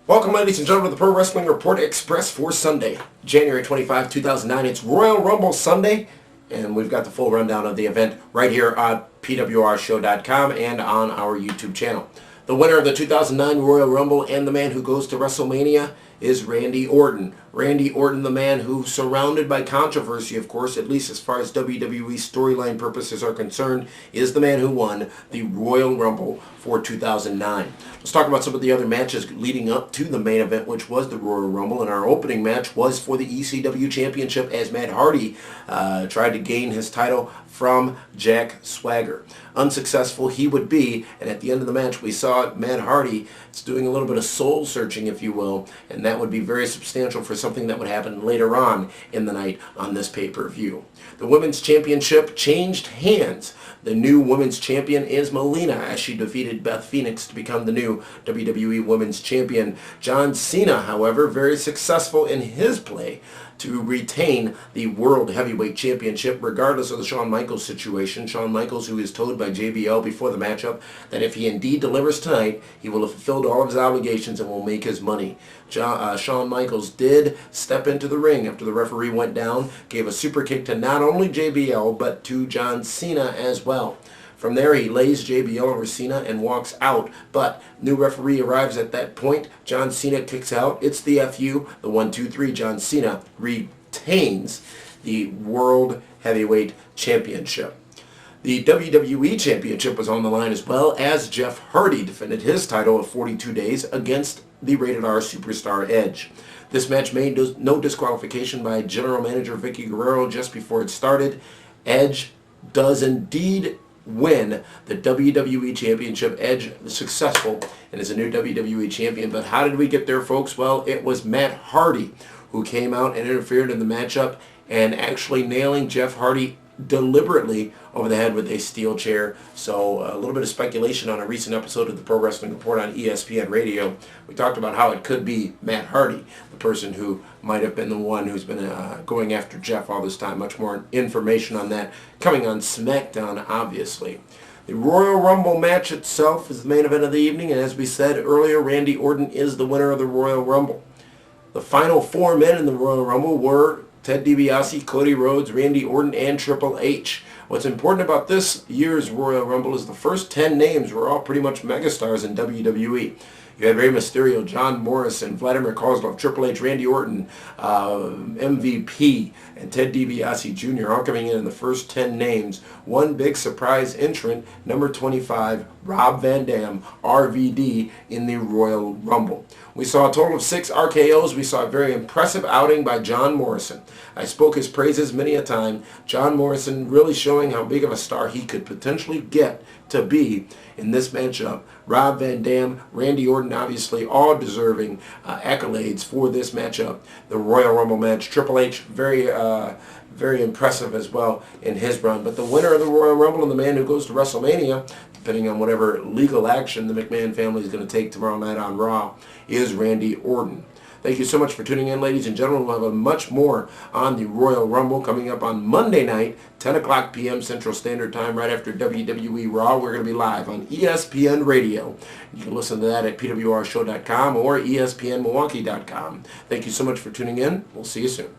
Welcome, ladies and gentlemen, to the Pro Wrestling Report Express for Sunday, January 25, 2009. It's Royal Rumble Sunday, and we've got the full rundown of the event right here on pwrshow.com and on our YouTube channel. The winner of the 2009 Royal Rumble and the man who goes to WrestleMania is Randy Orton. Randy Orton, the man who's surrounded by controversy, of course, at least as far as WWE storyline purposes are concerned, is the man who won the Royal Rumble for 2009. Let's talk about some of the other matches leading up to the main event, which was the Royal Rumble. And our opening match was for the ECW Championship as Matt Hardy tried to gain his title from Jack Swagger. Unsuccessful he would be, and at the end of the match we saw Matt Hardy doing a little bit of soul searching, if you will, and that would be very substantial for something that would happen later on in the night on this pay-per-view. The Women's Championship changed hands. The new Women's Champion is Melina as she defeated Beth Phoenix to become the new WWE Women's Champion. John Cena, however, very successful in his play to retain the World Heavyweight Championship regardless of the Shawn Michaels situation. Shawn Michaels, who is told by JBL before the matchup that if he indeed delivers tonight, he will have fulfilled all of his obligations and will make his money. Shawn Michaels did step into the ring after the referee went down, gave a super kick to not only JBL but to John Cena as well. From there, he lays JBL over Cena and walks out, but new referee arrives at that point. John Cena kicks out. It's the FU, the 1-2-3. John Cena retains the World Heavyweight Championship. The WWE Championship was on the line as well as Jeff Hardy defended his title of 42 days against the Rated R superstar Edge. This match made no disqualification by General Manager Vicky Guerrero just before it started. Edge does indeed win the WWE Championship. Edge is successful and is a new WWE Champion. But how did we get there, folks? Well, it was Matt Hardy who came out and interfered in the matchup and actually nailing Jeff Hardy deliberately over the head with a steel chair. So a little bit of speculation on a recent episode of the Pro Wrestling Report on ESPN Radio. We talked about how it could be Matt Hardy, the person who might have been the one who's been going after Jeff all this time. Much more information on that coming on SmackDown, obviously. The Royal Rumble match itself is the main event of the evening, and as we said earlier, Randy Orton is the winner of the Royal Rumble. The final four men in the Royal Rumble were Ted DiBiase, Cody Rhodes, Randy Orton, and Triple H. What's important about this year's Royal Rumble is the first 10 names were all pretty much megastars in WWE. You had Rey Mysterio, John Morrison, Vladimir Kozlov, Triple H, Randy Orton, MVP, and Ted DiBiase Jr. all coming in the first 10 names. One big surprise entrant, number 25, Rob Van Dam, RVD, in the Royal Rumble. We saw a total of 6 RKOs. We saw a very impressive outing by John Morrison. I spoke his praises many a time. John Morrison really showing how big of a star he could potentially get to be in this matchup. Rob Van Dam, Randy Orton, obviously all deserving accolades for this matchup. The Royal Rumble match, Triple H, very impressive as well in his run. But the winner of the Royal Rumble and the man who goes to WrestleMania, depending on whatever legal action the McMahon family is going to take tomorrow night on Raw, is Randy Orton. Thank you so much for tuning in, ladies and gentlemen. We'll have much more on the Royal Rumble coming up on Monday night, 10 o'clock p.m. Central Standard Time, right after WWE Raw. We're going to be live on ESPN Radio. You can listen to that at pwrshow.com or espnmilwaukee.com. Thank you so much for tuning in. We'll see you soon.